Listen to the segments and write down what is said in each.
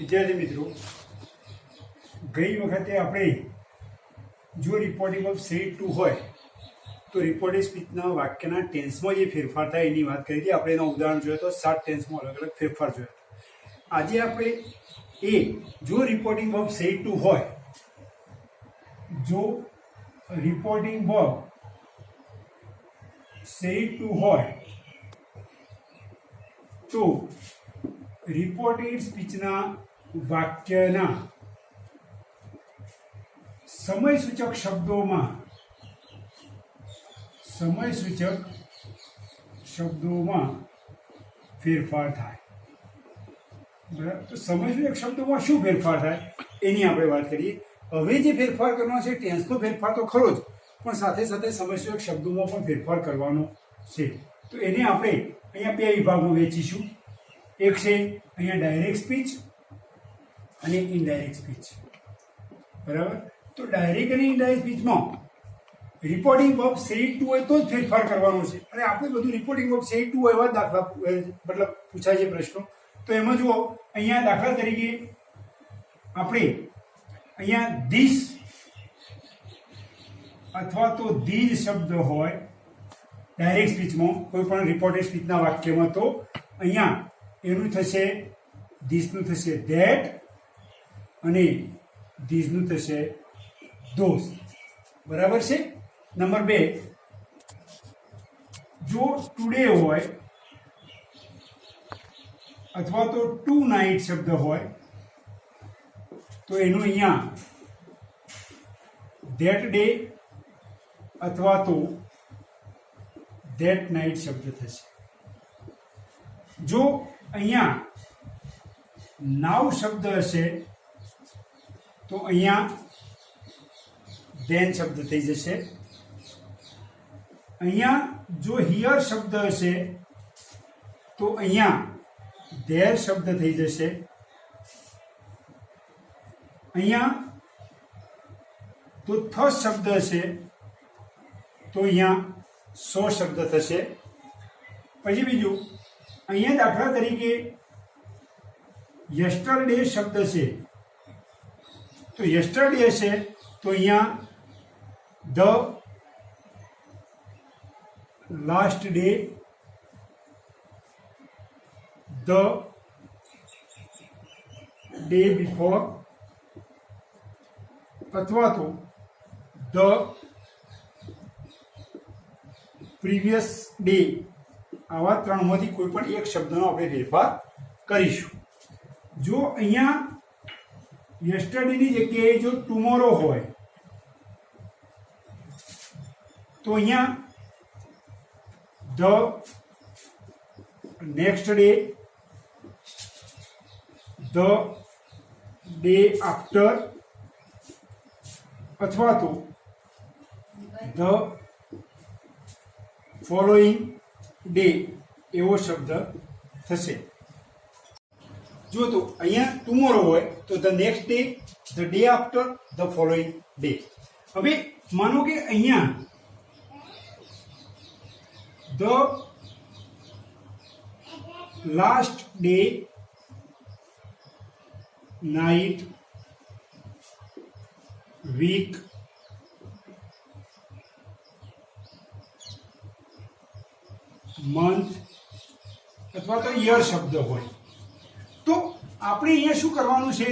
વિદ્યાર્થી મિત્રો, ગઈ વખતે આપણે જો રિપોર્ટિંગ ઓફ સેટ 2 હોય તો રિપોર્ટેડ સ્પીચના વાક્યના ટેન્સમાં જે ફેરફાર થાય એની વાત કરી હતી. આપણે એનું ઉદાહરણ જોયું તો 7 ટેન્સમાં અલગ અલગ ફેરફાર જોયા. આજે આપણે જો રિપોર્ટિંગ વર્બ સેટ 2 હોય, જો રિપોર્ટિંગ વર્બ સેટ 2 હોય તો રિપોર્ટેડ સ્પીચના વાક્યના સમયસૂચક શબ્દોમાં ફેરફાર થાય. બરાબર? તો સમયસૂચક શબ્દોમાં શું ફેરફાર થાય એની આપણે વાત કરીએ. હવે જે ફેરફાર કરવાનો છે ટેન્સનો ફેરફાર તો ખરો જ, પણ સાથે સાથે સમયસૂચક શબ્દોમાં પણ ફેરફાર કરવાનો છે. તો એને આપણે અહીંયા 2 વિભાગમાં વહેંચીશું. એક છે અહીંયા ડાયરેક્ટ સ્પીચ અને ઇનડાયરેક્ટ સ્પીચ. બરાબર? તો ડાયરેક્ટ અને ઇનડાયરેક્ટ સ્પીચમાં રિપોર્ટિંગ વર્બ સેટ 2 હોય તો જ ફેરફાર કરવાનો છે. અને આપણે બધું રિપોર્ટિંગ વર્બ સેટ 2 હોય એવા દાખલા મતલબ પૂછાય છે પ્રશ્નો. તો એમાં જુઓ, અહીંયા દાખલા તરીકે આપણે અહીંયા ધીસ અથવા તો ધીજ શબ્દ હોય ડાયરેક્ટ સ્પીચમાં, કોઈ પણ રિપોર્ટેડ સ્પીચના વાક્યમાં, તો અહીંયા એનું થશે, ધીસનું થશે ધેટ અને ધીસનું થશે ધોઝ. બરાબર છે? નંબર 2, જો ટુડે હોય અથવા તો ટુ નાઇટ શબ્દ હોય તો એનું અહીંયા ધેટ ડે અથવા તો ધેટ નાઇટ શબ્દ થશે. જો અહીંયા નાવ શબ્દ હશે તો અહીંયા ધેન શબ્દ થઈ જશે. અહીંયા જો હિયર શબ્દ હશે તો અહીંયા ધેર શબ્દ થઈ જશે. અહીંયા તો થસ શબ્દ હશે તો અહીંયા સો શબ્દ થશે. પછી બીજું, અહીંયા દાખલા તરીકે યસ્ટરડે શબ્દ છે તો યસ્ટરડે હશે તો અહીંયા the last day, the day before અથવા તો ધ પ્રીવિયસ ડે. આવા ત્રણમાંથી કોઈ પણ એક શબ્દનો આપણે ફેરફાર કરીશું. જો અહીંયા યસ્ટરડેની જગ્યાએ જો ટુમોરો હોય તો અહીંયા the next day, the day after અથવા તો ધ ફોલોઈંગ ડે એવો શબ્દ થશે. જો તો અહીંયા ટુમોરો હોય તો the next day, the day after, the following day. હવે માનો કે અહીંયા the last day, night, week, month અથવા તો યર શબ્દ હોય તો આપણે અહીંયા શું કરવાનું છે?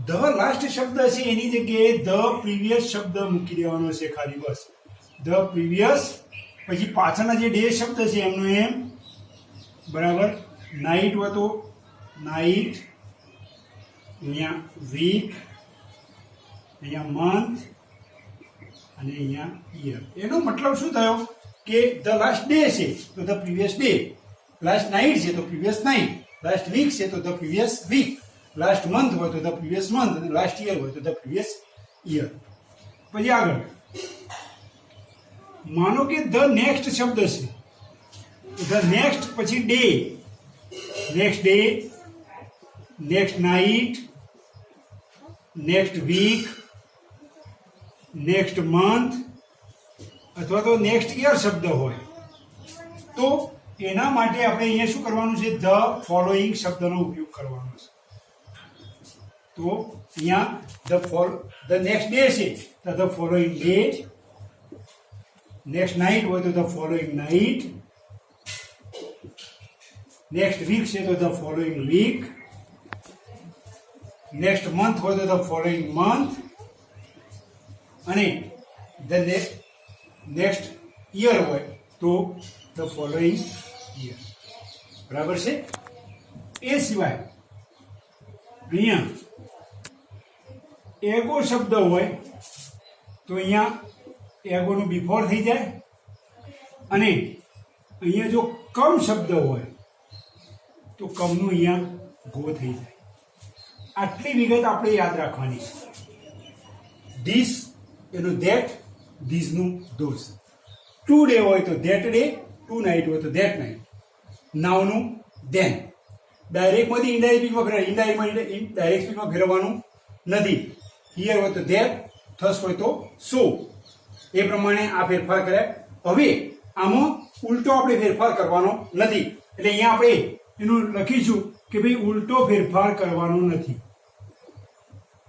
ધ લાસ્ટ શબ્દ છે એની જગ્યાએ ધ પ્રીવિયસ શબ્દ મૂકી દેવાનો છે ખાલી, બસ. ધ પ્રીવિયસ, પછી પાછળના જે ડે શબ્દ છે એમનું એમ. બરાબર? નાઇટ હોય તો નાઇટ, અહીંયા વીક, અહીંયા મંથ અને અહીંયા યર. એનો મતલબ શું થયો કે ધ લાસ્ટ ડે છે તો the previous day, last night છે તો પ્રીવિયસ નાઇટ, લાસ્ટ વીક છે તો the previous week, last month હોય તો ધ પ્રીવિયસ મંથ, અને લાસ્ટ યર હોય તો ધ પ્રીવિયસ યર. પછી આગળ માનો કે ધ નેક્સ્ટ શબ્દ છે, ધ નેક્સ્ટ પછી day, next day, next night, next week, next month અથવા તો નેક્સ્ટ યર શબ્દ હોય તો એના માટે આપણે અહીંયા શું કરવાનું છે? ધ ફોલોઈંગ શબ્દનો ઉપયોગ કરવાનો છે. તો અહીંયા ધ નેક્સ્ટ ડે છે તો the following day, next night હોય તો the following night, next week છે તો the following week, next month હોય તો ધ ફોલોઈંગ મંથ, અને ધ નેક્સ્ટ યર હોય તો ધ ફોલોઈંગ યર. બરાબર છે. એ સિવાય અહીંયા એગો શબ્દ હોય તો અહીંયા એગોનું બિફોર થઈ જાય, અને અહીંયા જો કમ શબ્દ હોય તો કમનું અહીંયા ગો થઈ જાય. આટલી વિગત આપણે યાદ રાખવાની છે. ધીસ એનું ધેટ, ધીસનું ધોસ. ટુ ડે હોય તો ધેટ ડે, ટુ નાઇટ હોય તો ધેટ નાઇટ, નાવનું ધેન. ડાયરેક્ટમાંથી ડાયરેક્ટ સ્પીડમાં ફેરવવાનું નથી. હિયર હોય તો ધેટ, થસ હોય તો સો. એ પ્રમાણે આ ફેરફાર કરે. હવે આમાં ઉલટો આપણે ફેરફાર કરવાનો નથી, એટલે અહીંયા આપણે એનું લખીશું કે ભાઈ ઉલટો ફેરફાર કરવાનો નથી,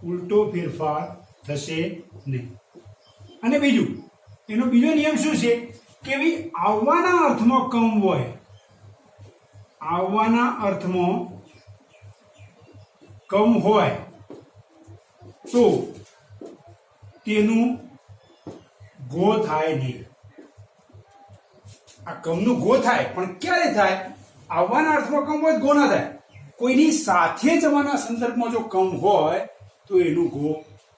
ઉલટો ફેરફાર થશે નહીં. અને બીજું એનો બીજો નિયમ શું છે કે ભાઈ આવવાના અર્થમાં કમ હોય, આવવાના અર્થમાં કમ હોય તો તેનું ગો થાય નહીં. આ કમનું ગો થાય પણ ક્યારે થાય? આવવાના અર્થમાં કમ હોય ગો ના થાય. કોઈની સાથે જવાના સંદર્ભમાં જો કમ હોય તો એનું ગો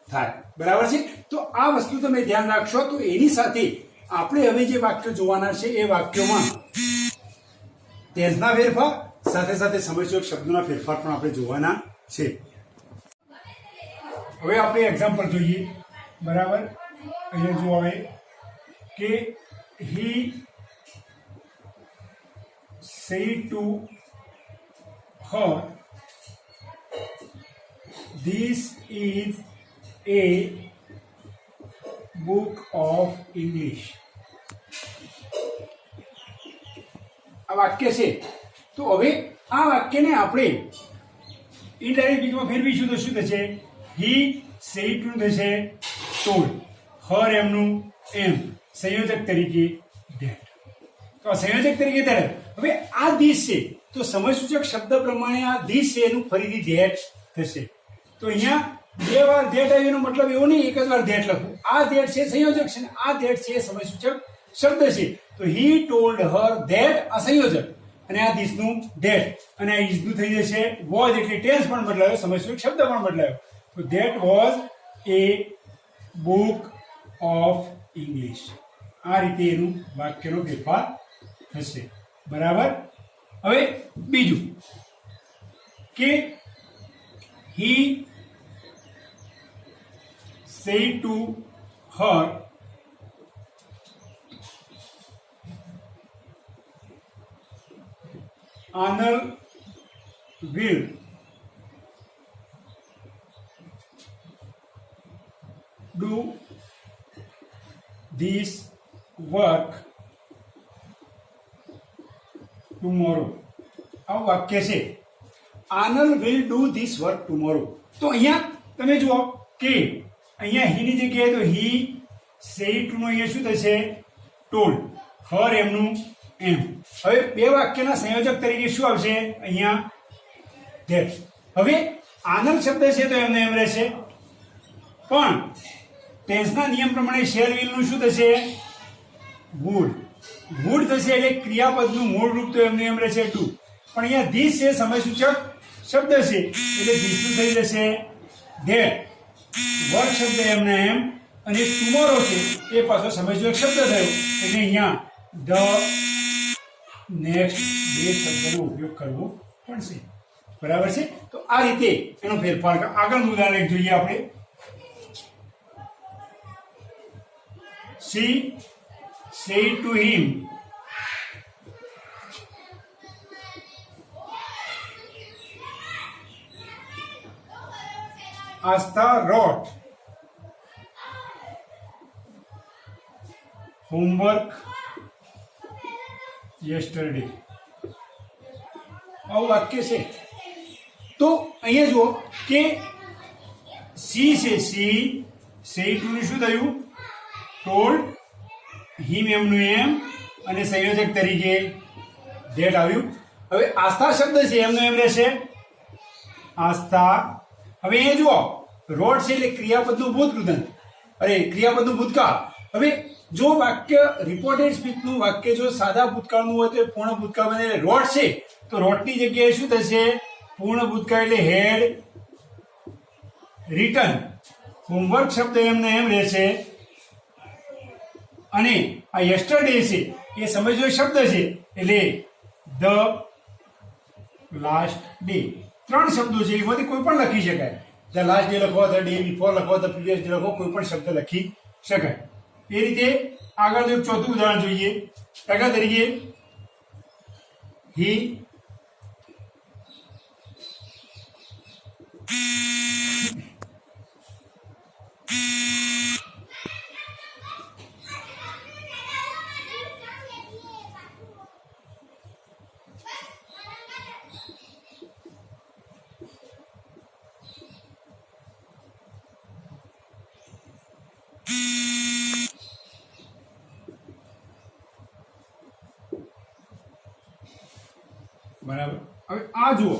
થાય. બરાબર છે. તો આ વસ્તુ તમે ધ્યાન રાખશો તો એની સાથે આપણે હવે જે વાક્યો જોવાના છે એ વાક્યોમાં ટેન્સના ફેરફાર સાથે સાથે સમયસૂચક શબ્દોના ફેરફાર પણ આપણે જોવાના છે. હવે આપણે એક્ઝામ્પલ જોઈએ. બરાબર. અહીંયા જો હવે કે he said to her, this is a book of English. આ વાક્ય છે. તો હવે આ વાક્યને આપણે ઇનડાયરેક્ટ બીજમાં ફેરવીશું તો શું થશે? he said નું થશે told, her એમનું એમ, સંયોજક તરીકે that. તો આ સંયોજક તરીકે that. હવે આ this છે તો સમયસૂચક શબ્દ પ્રમાણે આ this છે એનું ફરીથી that થશે. તો અહીંયા બે વાર that આવ્યું એનો મતલબ એવો નહીં એક જ વાર that લખવું. આ that છે સંયોજક છે, આ that છે સમયસૂચક શબ્દ છે. તો he told her that આ સંયોજક, અને આ this નું that, અને આ is નું થઈ જશે was, એટલે ટેન્સ પણ બદલાયો, સમયસૂચક શબ્દ પણ બદલાયો. તો that was a book of English. આ રીતે એનું વાક્યનો ફેરફાર થશે. બરાબર. હવે બીજું કે he said to her, Anil will do this work tomorrow. આ વાક્ય છે Aanal will do this work tomorrow. તો અહીંયા તમે જુઓ કે અહીંયા હી ની જગ્યાએ તો હી, સેડ ટુ નો અહીંયા શું થશે? ટોલ્ડ, હર એમનું એમ. હવે બે વાક્યના સંયોજક તરીકે શું આવશે? અહીંયા ધેટ. હવે આનલ શબ્દ છે તો એમને એમ રહેશે, પણ ટેન્સના નિયમ પ્રમાણે શેર વિલ નું શું થશે? વુડ. વુડ થશે એટલે ક્રિયાપદનું મૂળ રૂપ તો એમને એમ રહેશે ટુ, પણ અહીંયા ધીસ છે સમયસૂચક શબ્દ છે એટલે ધીસ નું થઈ જશે ધેટ. વર્ક શબ્દ એમને એમ, અને ટુમોરો છે એ પાછો સમયસૂચક શબ્દ થયો એટલે અહીંયા ધ નેક્સ્ટ ડે શબ્દનો ઉપયોગ કરવો પડશે. બરાબર છે. તો આ રીતે એનો ફેરફાર. આગળનું ઉદાહરણ જોઈએ આપણે. She said to him, Asta wrote homework yesterday. આવું વાક્ય છે. તો અહીંયા જુઓ કે સી છે સી સી ટુ નું શું થયું ટોલ્ડ હિમ એમનું એમ અને સંયોજક તરીકે ધેટ આવ્યું. હવે આસ્થા શબ્દ છે એમનો એમ રહેશે આસ્થા. હવે એ જુઓ રોડ છે એટલે ક્રિયાપદનું ભૂતકૃદંત અરે ક્રિયાપદનું ભૂતકાળ. હવે જો વાક્ય રિપોર્ટેડ સ્પીચનું વાક્ય જો સાદા ભૂતકાળનું હોય તો પૂર્ણ ભૂતકાળ બને. રોડ છે તો રોડની જગ્યાએ શું થશે પૂર્ણ ભૂતકાળ એટલે હેડ રિટર્ન. હોમવર્ક શબ્દ એમને એમ રહેશે અને આ યસ્ટરડે છે એ સમજ્યો શબ્દ છે એટલે ધ લાસ્ટ ડે. 3 શબ્દો છે એમાંથી કોઈ પણ લખી શકાય. ધ લાસ્ટ ડે લખો, ધ ડે બિફોર લખો, ધ પ્રીવિયસ ડે લખો, કોઈ પણ શબ્દ લખી શકાય. એ રીતે આગળ એક ચોથું ઉદાહરણ જોઈએ. દાખલા તરીકે હી બરાબર. હવે આ જુઓ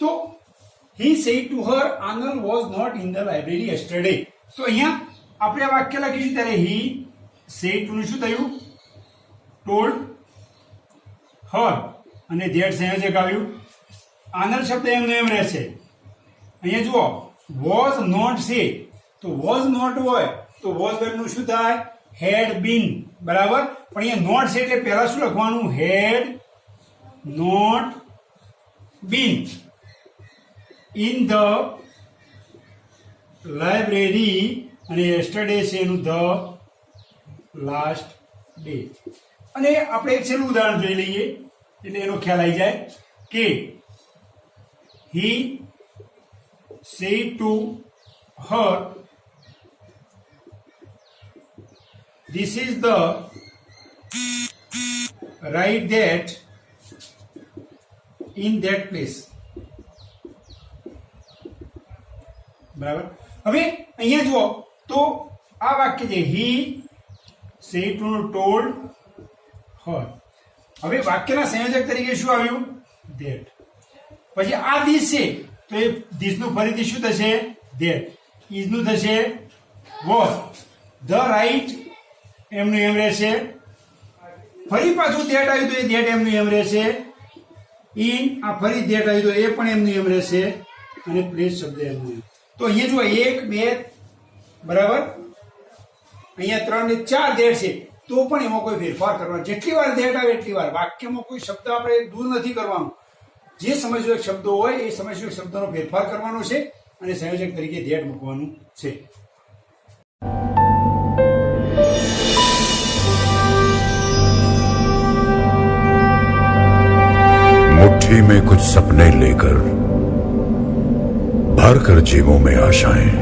તો he said to her Anand was not in the library yesterday. તો અહીંયા આપણે આ વાક્ય લખીશું ત્યારે he said to નું શું થયું told her અને that સંયોજક આવ્યું. આનંદ શબ્દ એમનો એમ રહેશે. અહીંયા જુઓ was not say તો was not હોય તો was નું શું થાય had been. બરાબર. પણ અહીંયા not છે એટલે પહેલા શું લખવાનું had not been in the library અને yesterday છે એનું the last day. અને આપણે એક છેલ્લું ઉદાહરણ જોઈ લઈએ એટલે એનો ખ્યાલ આવી જાય કે he said to her this is the right that in that place. બરાબર. હવે અહીંયા જુઓ તો આ વાક્ય છે he said to told her. હવે વાક્યના સંયોજક તરીકે શું આવ્યું that. પછી આ this છે તો એ this નું ફરીથી શું થશે that. is નું થશે was. the right એમનું એમ રહેશે. ફરી પાછું that આવ્યું તો એ that એમનું એમ રહેશે. ઇન આ ફરી ધેટ આવી તો એ પણ એમનું એમ રહેશે અને પ્લેસ શબ્દ એમનું એમ. તો અહીંયા જુઓ 1 2 બરાબર અહીંયા 3 ને 4 ધેટ છે તો પણ એમાં કોઈ ફેરફાર કરવાનો. જેટલી વાર ધેટ આવે એટલી વાર વાક્યમાં કોઈ શબ્દ આપણે દૂર નથી કરવાનો. જે સમજ્યો શબ્દો હોય એ સમજ્યો શબ્દનો ફેરફાર કરવાનો છે અને સંયોજક તરીકે ધેટ મૂકવાનું છે. मुट्ठी में कुछ सपने लेकर भर कर जेबों में आशाएं,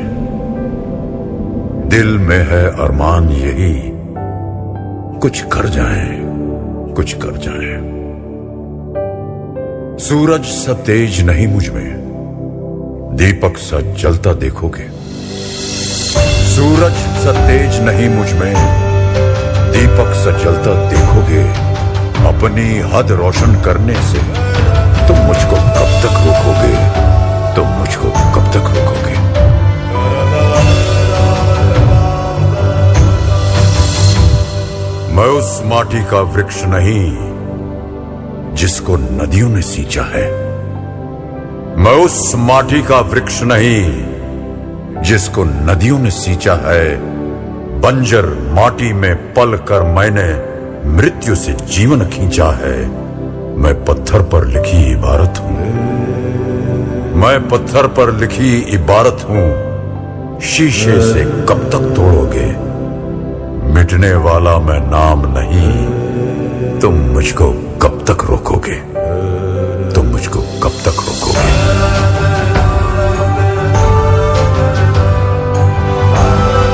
दिल में है अरमान यही कुछ कर जाएं, कुछ कर जाएं. सूरज सा तेज नहीं मुझ में, दीपक सा जलता देखोगे. सूरज सा तेज नहीं मुझ में, दीपक सा जलता देखोगे. अपनी हद रोशन करने से तुम मुझको कब तक रोकोगे, तुम मुझको कब तक रोकोगे. मैं उस माटी का वृक्ष नहीं जिसको नदियों ने सींचा है. मैं उस माटी का वृक्ष नहीं जिसको नदियों ने सींचा है. बंजर माटी में पल कर मैंने मृत्यु से जीवन खींचा है. मैं पत्थर पर लिखी इबारत हूं, मैं पत्थर पर लिखी इबारत हूं. शीशे से कब तक तोड़ोगे, मिटने वाला मैं नाम नहीं. तुम मुझको कब तक रोकोगे, तुम मुझको कब तक रोकोगे.